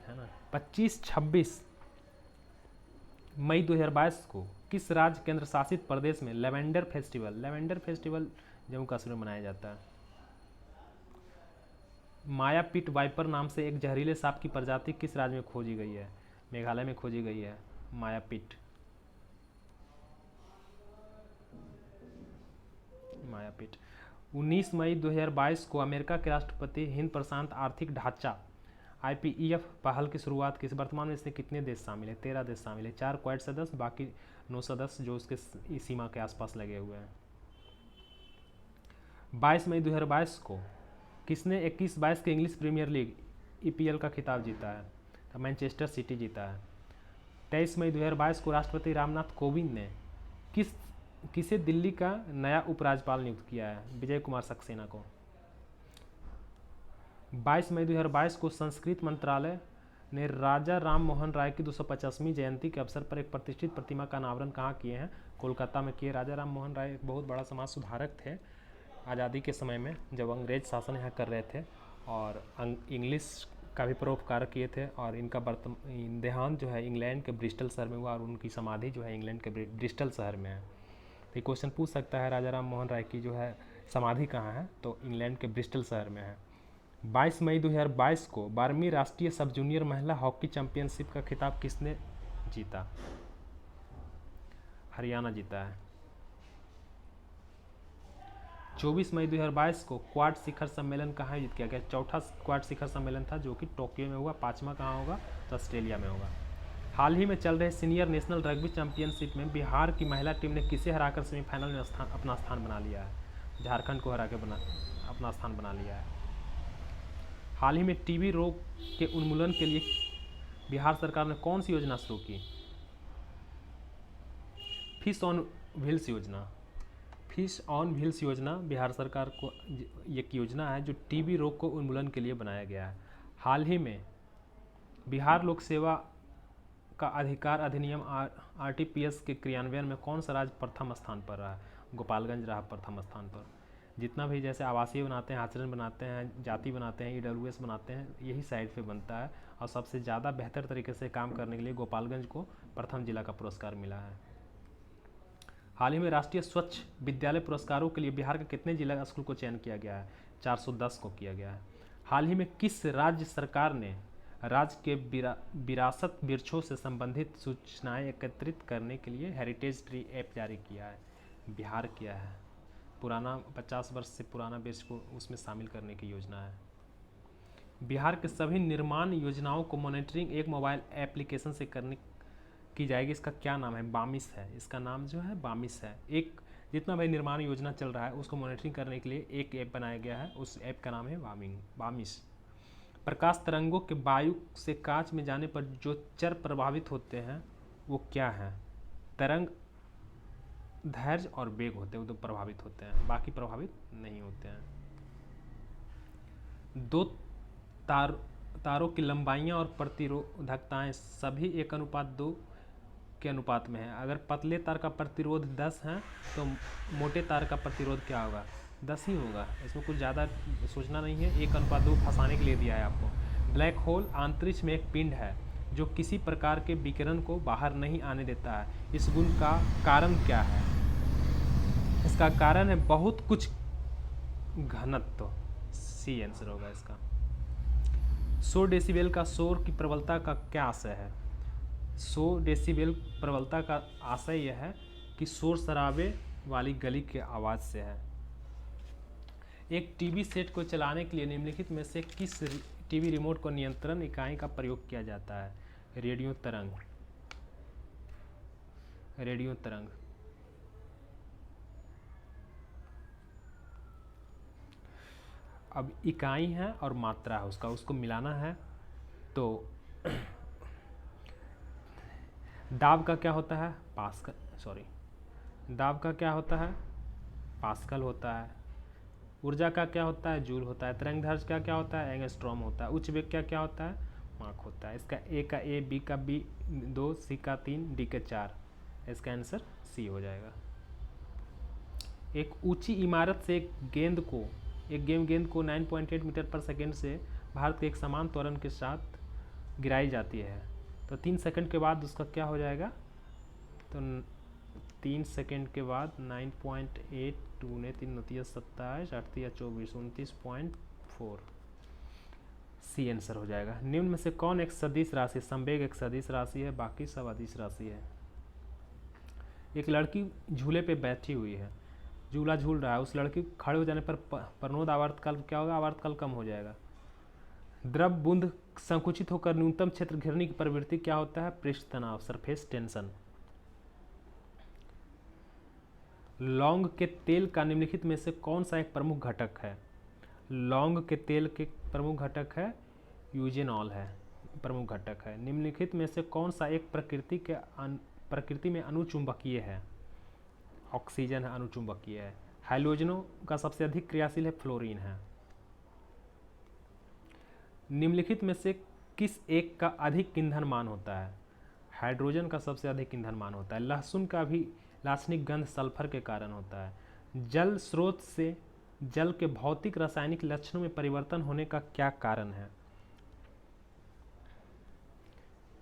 है ना। 25-26 मई 2022 को किस राज्य केंद्र शासित प्रदेश में लेवेंडर फेस्टिवल जम्मू कश्मीर में मनाया जाता है? मायापिट वाइपर नाम से एक जहरीले सांप की प्रजाति किस राज्य में खोजी गई है? मेघालय में खोजी गई है मायापिट। 19 मई 2022 को अमेरिका के राष्ट्रपति हिंद प्रशांत आर्थिक ढांचा IPEF पहल की शुरुआत की। वर्तमान में इसमें कितने देश शामिल है? 13 देश शामिल है, 4 क्वाड सदस्य, बाकी 9 सदस्य जो उसके सीमा के आसपास लगे हुए हैं। 22 मई 2022 को किसने 21-22 के इंग्लिश प्रीमियर लीग EPL का खिताब जीता है? तो मैनचेस्टर सिटी जीता है। 23 मई 2022 को राष्ट्रपति रामनाथ कोविंद ने किसे दिल्ली का नया उपराज्यपाल नियुक्त किया है? विजय कुमार सक्सेना को। 22 मई 2022 को संस्कृत मंत्रालय ने राजा राम मोहन राय की 250वीं जयंती के अवसर पर एक प्रतिष्ठित प्रतिमा का अनावरण कहाँ किए हैं? कोलकाता में किए। राजा राम मोहन राय एक बहुत बड़ा समाज सुधारक थे आज़ादी के समय में, जब अंग्रेज शासन यहाँ कर रहे थे, और इंग्लिश का भी परोपकार किए थे। और इनका देहांत जो है इंग्लैंड के ब्रिस्टल शहर में हुआ और उनकी समाधि जो है इंग्लैंड के ब्रिस्टल शहर में है। तो ये क्वेश्चन पूछ सकता है राजा राम मोहन राय की जो है समाधि कहाँ है? तो इंग्लैंड के ब्रिस्टल शहर में है। 22 मई 2022 को 12वीं राष्ट्रीय सब जूनियर महिला हॉकी चैंपियनशिप का खिताब किसने जीता? हरियाणा जीता है। 24 मई 2022 को क्वाड शिखर सम्मेलन कहाँ आयोजित किया गया? चौथा क्वाड शिखर सम्मेलन था जो कि टोक्यो में हुआ। 5वां कहाँ होगा? तो ऑस्ट्रेलिया में होगा। हाल ही में चल रहे सीनियर नेशनल रग्बी चैंपियनशिप में बिहार की महिला टीम ने किसे हराकर सेमीफाइनल में अपना स्थान बना लिया है? झारखंड को हरा के अपना स्थान बना लिया है। हाल ही में टीबी रोग के उन्मूलन के लिए बिहार सरकार ने कौन सी योजना शुरू की? फिश ऑन व्हील्स योजना। फिश ऑन व्हील्स योजना बिहार सरकार को एक योजना है जो टीबी रोग को उन्मूलन के लिए बनाया गया है। हाल ही में बिहार लोक सेवा का अधिकार अधिनियम आरटीपीएस के क्रियान्वयन में कौन सा राज्य प्रथम स्थान पर रहा? गोपालगंज रहा प्रथम स्थान पर। जितना भी जैसे आवासीय बनाते हैं, आचरण बनाते हैं, जाति बनाते हैं, ईडब्ल्यूएस बनाते हैं, यही साइड पे बनता है और सबसे ज़्यादा बेहतर तरीके से काम करने के लिए गोपालगंज को प्रथम जिला का पुरस्कार मिला है। हाल ही में राष्ट्रीय स्वच्छ विद्यालय पुरस्कारों के लिए बिहार के कितने जिला स्कूल को चयन किया गया है? 410 को किया गया है। हाल ही में किस राज्य सरकार ने राज्य के विरासत वृक्षों से संबंधित सूचनाएं एकत्रित करने के लिए हेरिटेज ट्री ऐप जारी किया है? बिहार किया है। पुराना 50 वर्ष से पुराना वृक्ष को उसमें शामिल करने की योजना है। बिहार के सभी निर्माण योजनाओं को मॉनिटरिंग एक मोबाइल एप्लीकेशन से की जाएगी। इसका क्या नाम है? बामिस है। इसका नाम जो है बामिस है। एक जितना भाई निर्माण योजना चल रहा है उसको मॉनिटरिंग करने के लिए एक ऐप बनाया गया है, उस ऐप का नाम है बामिस। प्रकाश तरंगों के वायु से कांच में जाने पर जो चर प्रभावित होते हैं वो क्या है? तरंग, धैर्य और वेग होते हैं, वो तो प्रभावित होते हैं, बाकी प्रभावित नहीं होते हैं। दो तारों की लंबाइयाँ और प्रतिरोधकताएं सभी 1:2 के अनुपात में है। अगर पतले तार का प्रतिरोध 10 है तो मोटे तार का प्रतिरोध क्या होगा? 10 ही होगा। इसमें कुछ ज़्यादा सोचना नहीं है, 1:2 फंसाने के लिए दिया है आपको। ब्लैक होल अंतरिक्ष में एक पिंड है जो किसी प्रकार के विकिरण को बाहर नहीं आने देता है। इस गुण का कारण क्या है? इसका कारण है बहुत कुछ घनत्व। सी आंसर होगा इसका। 100 डेसिबल का शोर की प्रबलता का क्या आशय है? 100 डेसिबल प्रबलता का आशय यह है कि शोर शराबे वाली गली की आवाज़ से है। एक टीवी सेट को चलाने के लिए निम्नलिखित में से किस टीवी रिमोट को नियंत्रण इकाई का प्रयोग किया जाता है? रेडियो तरंग। रेडियो तरंग। अब इकाई है और मात्रा है उसको मिलाना है तो दाब का क्या होता है? दाब का क्या होता है? पास्कल होता है। ऊर्जा का क्या होता है? जूल होता है। तरंग दैर्घ्य का क्या होता है? एंगस्ट्रॉम होता है। उच्च वेग का क्या होता है? माक होता है। इसका ए का ए, बी का बी 2, सी का 3, डी का 4। इसका आंसर सी हो जाएगा। एक ऊंची इमारत से एक गेंद को 9.8 मीटर पर सेकेंड से भारत के एक समान त्वरण के साथ गिराई जाती है तो 3 सेकंड के बाद उसका क्या हो जाएगा? तो 3 सेकंड के बाद 9.8 2 ने 3 29 27 8 24 29.4 सी आंसर हो जाएगा। निम्न में से कौन एक सदिश राशि? संवेग एक सदिश राशि है, बाकी सब अदिश राशि है। एक लड़की झूले पे बैठी हुई है, झूला झूल रहा है। उस लड़की खड़े हो जाने पर प्रनोद आवर्तकाल क्या होगा? आवर्तकाल कम हो जाएगा। द्रव बूंद संकुचित होकर न्यूनतम क्षेत्र घेरने की प्रवृत्ति क्या होता है? पृष्ठ तनाव, सरफेस टेंशन। लौंग के तेल का निम्नलिखित में से कौन सा एक प्रमुख घटक है? लौंग के तेल के प्रमुख घटक है यूजेनॉल है, प्रमुख घटक है। निम्नलिखित में से कौन सा एक प्रकृति में अनुचुंबकीय है? ऑक्सीजन है, अनुचुंबकीय है। हाइड्रोजनों का सबसे अधिक क्रियाशील है, फ्लोरीन है। निम्नलिखित में से किस एक का अधिक ईंधन मान होता है? हाइड्रोजन का सबसे अधिक ईंधन मान होता है। लहसुन का भी लाक्षणिक गंध सल्फर के कारण होता है। जल स्रोत से जल के भौतिक रासायनिक लक्षणों में परिवर्तन होने का क्या कारण है?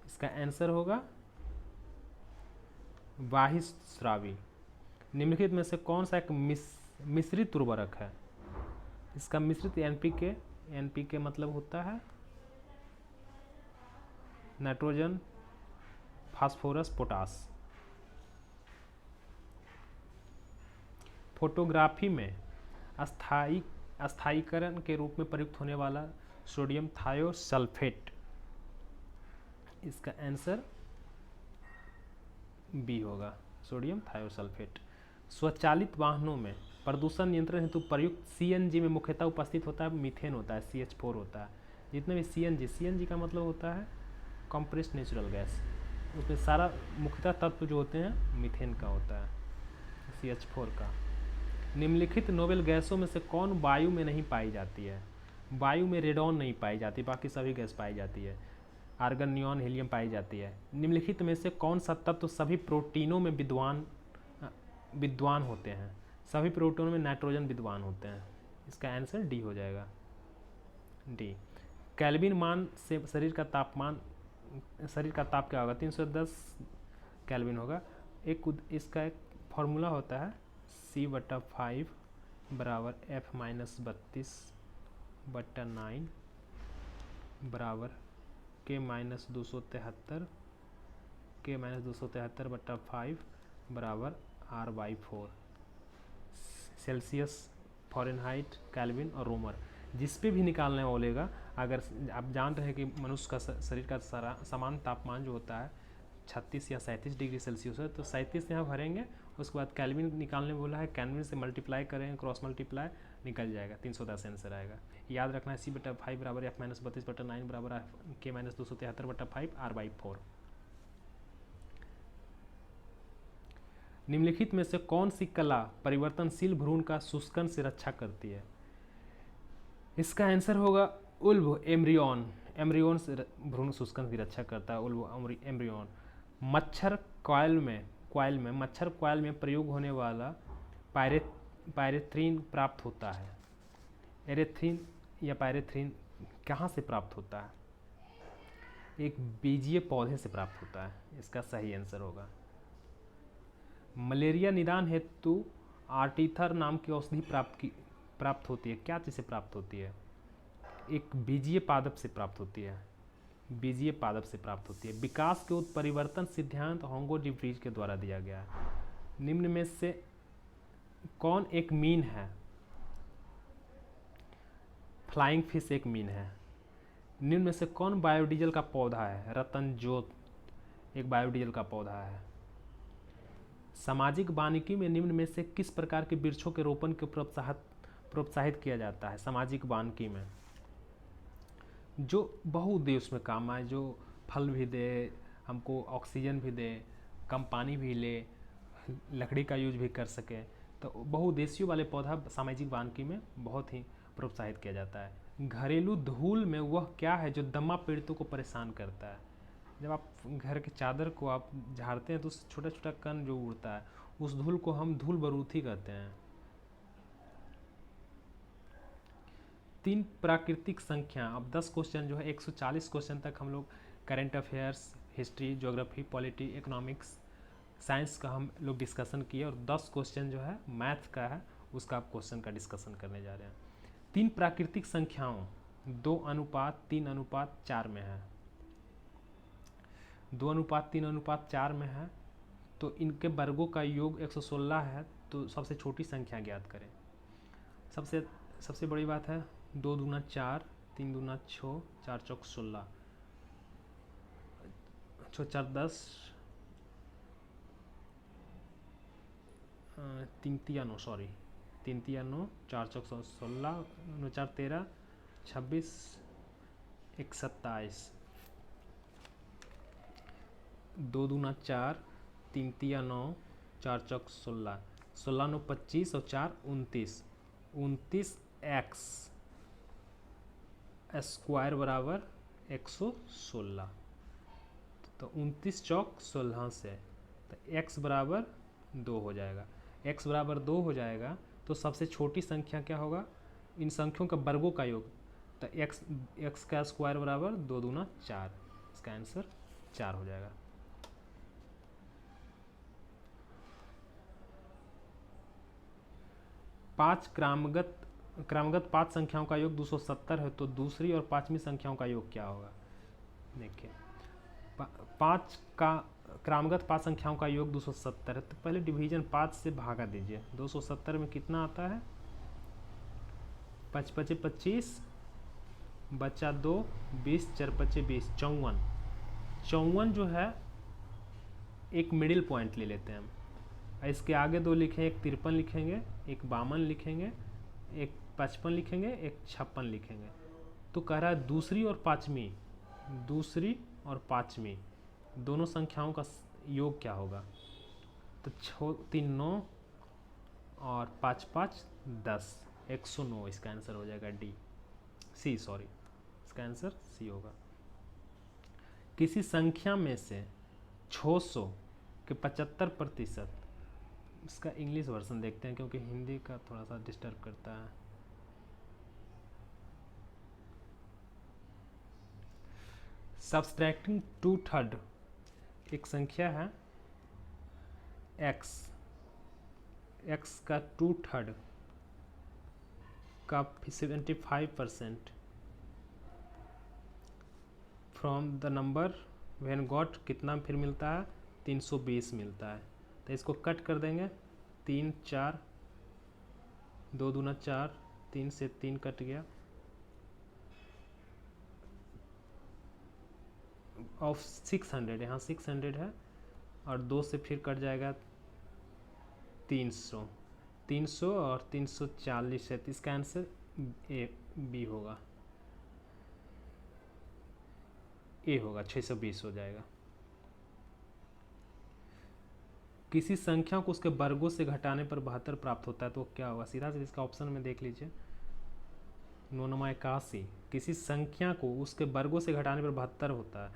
इसका आंसर होगा बाह्यस्रावी। निम्नलिखित में से कौन सा एक मिश्रित उर्वरक है? इसका मिश्रित एनपीके। एनपीके मतलब होता है नाइट्रोजन, फास्फोरस, पोटास। फोटोग्राफी में अस्थायीकरण के रूप में प्रयुक्त होने वाला सोडियम थायोसल्फेट। इसका आंसर बी होगा, सोडियम थायोसल्फेट। स्वचालित वाहनों में प्रदूषण नियंत्रण हेतु प्रयुक्त सीएनजी में मुख्यतः उपस्थित होता है मीथेन होता है, CH4 होता है। जितने भी सीएनजी का मतलब होता है कंप्रेस्ड नेचुरल गैस, उसमें सारा मुख्यतः तत्व जो होते हैं मीथेन का होता है, CH4 का। निम्नलिखित नोबेल गैसों में से कौन वायु में नहीं पाई जाती है? वायु में रेडॉन नहीं पाई जाती, बाकी सभी गैस पाई जाती है। आर्गन, नियॉन, हीलियम पाई जाती है। निम्नलिखित में से कौन सा तत्व सभी प्रोटीनों में विद्वान होते हैं? सभी प्रोटीनों में नाइट्रोजन विद्वान होते हैं। इसका आंसर डी हो जाएगा, डी। केल्विन मान से शरीर का ताप क्या होगा? 310 केल्विन होगा। इसका एक फॉर्मूला होता है C/5 बराबर F-32/9 बराबर K-273/5 बराबर R/4। सेल्सियस, फ़ारेनहाइट, केल्विन और रोमर, जिस पे भी निकालने बोलेगा। अगर आप जान रहे हैं कि मनुष्य का शरीर का समान तापमान जो होता है 36 या 37 डिग्री सेल्सियस है, तो 37 यहाँ भरेंगे। उसके बाद केल्विन निकालने बोला है, केल्विन से मल्टीप्लाई करेंगे, क्रॉस मल्टीप्लाई, निकल जाएगा 310 आंसर आएगा। याद रखना है C/5 बराबर F-32/9 बराबर K-273/5 R/4। निम्नलिखित में से कौन सी कला परिवर्तनशील भ्रूण का शुष्कन से रक्षा करती है? इसका आंसर होगा उल्ब एम्ब्रियन। एम्ब्रियन से भ्रूण शुष्कन की रक्षा करता है उल्ब एम्ब्रियन। मच्छर कॉइल में प्रयोग होने वाला पायरेथ्रिन प्राप्त होता है। एरेथ्रिन या पायरेथ्रिन कहाँ से प्राप्त होता है? एक बीजीय पौधे से प्राप्त होता है। इसका सही आंसर होगा। मलेरिया निदान हेतु आर्टीथर नाम की औषधि प्राप्त होती है। क्या चीज़ से प्राप्त होती है? एक बीजीय पादप से प्राप्त होती है। बीजीय पादप से प्राप्त होती है। विकास के उत्परिवर्तन सिद्धांत होंगो डी व्रीज के द्वारा दिया गया है। निम्न में से कौन एक मीन है? फ्लाइंग फिश एक मीन है। निम्न में से कौन बायोडीजल का पौधा है? रतन जोत एक बायोडीजल का पौधा है। सामाजिक वानिकी में निम्न में से किस प्रकार के वृक्षों के रोपण को प्रोत्साहित किया जाता है? सामाजिक वानिकी में जो बहुउद्देश्य में काम आए, जो फल भी दे, हमको ऑक्सीजन भी दे, कम पानी भी ले, लकड़ी का यूज भी कर सके, तो बहुउद्देशीय वाले पौधा सामाजिक वानिकी में बहुत ही प्रोत्साहित किया जाता है। घरेलू धूल में वह क्या है जो दमा पीड़ितों को परेशान करता है? जब आप घर के चादर को आप झाड़ते हैं तो उस छोटा छोटा कण जो उड़ता है, उस धूल को हम धूल बरूथी कहते हैं। 3 प्राकृतिक संख्या। अब 10 क्वेश्चन जो है 140 क्वेश्चन तक हम लोग current affairs, history, geography, polity, economics, science का हम लोग डिस्कशन किए, और 10 क्वेश्चन जो है मैथ का है, उसका आप क्वेश्चन का डिस्कशन करने जा रहे हैं। 3 प्राकृतिक संख्याओं 2:3:4 में है। 2:3:4 में है तो इनके वर्गों का योग 116 है। तो सबसे छोटी संख्या ज्ञात करें। सबसे बड़ी बात है 2 दूना 4, 3 दूना 6, 4 चौक 16, 6 4 10, 3 तिया 9, 4 चौक 16, 9 4 13, 26, 1 27, 2 दूना 4, 3 तिया 9, 4 चौक 16, 16 9 25 और 4 29, 29 एक्स स्क्वायर बराबर 116। तो 29 चौक 16 से तो x बराबर 2 हो जाएगा। x बराबर 2 हो जाएगा तो सबसे छोटी संख्या क्या होगा? इन संख्याओं का वर्गों का योग। तो x का स्क्वायर बराबर 2 दूना 4। इसका आंसर 4 हो जाएगा। क्रमगत 5 संख्याओं का योग 270 है, तो दूसरी और पांचवी संख्याओं का योग क्या होगा? देखिए, 5 का क्रमगत 5 संख्याओं का योग 270 है, तो पहले डिवीजन 5 से भागा दीजिए। 270 में कितना आता है? 5 5 25, बचा 2, 20, 4 5 20, 54। 54 जो है एक मिडिल पॉइंट ले लेते हैं हम। इसके आगे 2 लिखें, एक 53 लिखेंगे, एक 52 लिखेंगे, एक 55 लिखेंगे, एक 56 लिखेंगे। तो कह रहा है दूसरी और पाँचवीं दोनों संख्याओं का योग क्या होगा? तो 6 3 9 और 5 5 10, 109। इसका आंसर हो जाएगा डी, सी, सॉरी, इसका आंसर सी होगा। किसी संख्या में से 600 के 75%, इसका इंग्लिश वर्जन देखते हैं क्योंकि हिंदी का थोड़ा सा डिस्टर्ब करता है। सब्सट्रैक्टिंग 2/3 एक संख्या है x का 2/3 का 75% from the number when got कितना फिर मिलता है 320 मिलता है। तो इसको कट कर देंगे 3 4 2 दूना 4 3 से 3 कट गया ऑफ 600, यहाँ 600 है और 2 से फिर कट जाएगा 300 और 340 है। तो इसका आंसर ए बी होगा, ए होगा, 620 हो जाएगा। किसी संख्या को उसके वर्गों से घटाने पर 72 प्राप्त होता है तो क्या होगा? सीधा सीधा इसका ऑप्शन में देख लीजिए, 9×81। किसी संख्या को उसके वर्गों से घटाने पर 72 होता है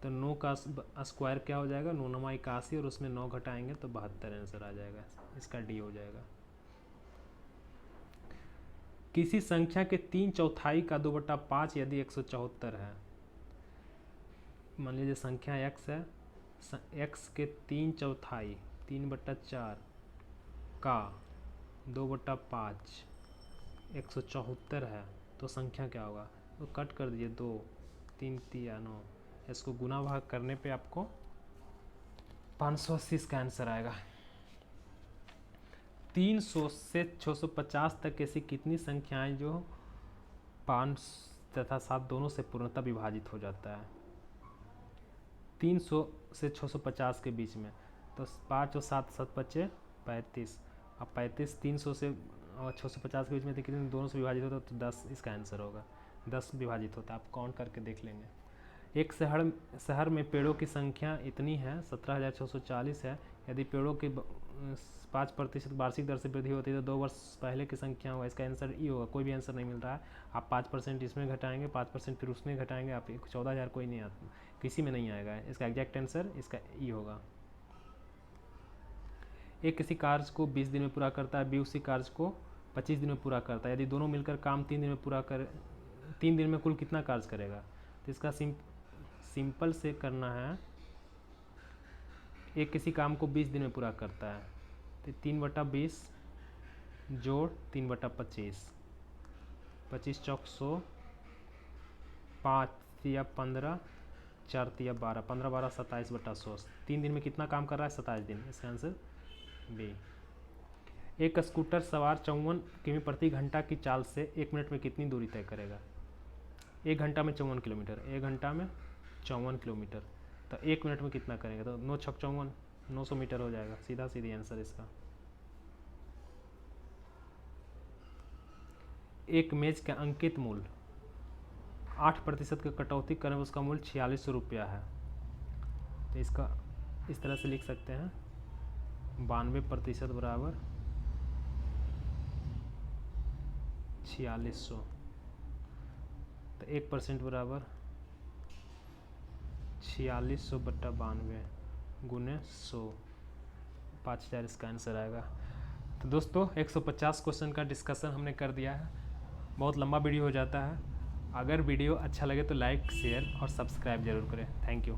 तो 9 का स्क्वायर क्या हो जाएगा? 9×81 और उसमें 9 घटाएंगे तो 72 आंसर आ जाएगा, इसका डी हो जाएगा। किसी संख्या के 3/4 का 2/5 यदि 174 है, मान लीजिए संख्या x है, x के 3/4 3/4 का 2/5 174 है तो संख्या क्या होगा? तो कट कर दीजिए 2 3 3 9, इसको गुना भाग करने पे आपको 580 का आंसर आएगा। 300 से 650 तक ऐसी कितनी संख्याएं जो 5 तथा 7 दोनों से पूर्णतः विभाजित हो जाता है? 300 से 650 के बीच में तो 5 और 7 7 बचे 35, अब 35 300 से और 650 के बीच में तो कितने दोनों से विभाजित होता है? तो 10 इसका आंसर होगा, 10 विभाजित होता है। आप काउंट करके देख लेंगे। एक शहर में पेड़ों की संख्या इतनी है 17,640 है। यदि पेड़ों की 5% वार्षिक दर से वृद्धि होती है तो 2 वर्ष पहले की संख्या होगा। इसका आंसर ई होगा, कोई भी आंसर नहीं मिल रहा है। आप 5% इसमें घटाएंगे, 5% फिर उसमें घटाएंगे, आप 14,000 कोई नहीं आता, किसी में नहीं आएगा। इसका एग्जैक्ट आंसर इसका ई होगा। एक किसी कार्य को 20 दिन में पूरा करता है, बी उसी कार्य को 25 दिन में पूरा करता है। यदि दोनों मिलकर काम 3 दिन में पूरा कर 3 दिन में कुल कितना कार्य करेगा? तो इसका सिंपल से करना है। एक किसी काम को 20 दिन में पूरा करता है तो 3/20 जोड़ 3/25, 25 चौक 100, 5 या 15, 4 या 12, 15 12 27/100। 3 दिन में कितना काम कर रहा है? 27 दिन। इसका आंसर बी। एक स्कूटर सवार 54 किमी प्रति घंटा की चाल से 1 मिनट में कितनी दूरी तय करेगा? 1 घंटा में 54 किलोमीटर, 1 घंटा में 54 किलोमीटर, तो 1 मिनट में कितना करेंगे? तो 9 छक 54, 900 मीटर हो जाएगा। सीधा सीधी आंसर इसका। एक मेज का अंकित मूल्य 8% का कटौती करने पर उसका मूल्य 4600 रुपया है। तो इसका इस तरह से लिख सकते हैं, 92% बराबर 4600, तो 1% बराबर 4600/92 गुने 100, 5000 इसका आंसर आएगा। तो दोस्तों 150 क्वेश्चन का डिस्कशन हमने कर दिया है। बहुत लंबा वीडियो हो जाता है। अगर वीडियो अच्छा लगे तो लाइक, शेयर और सब्सक्राइब जरूर करें। Thank you.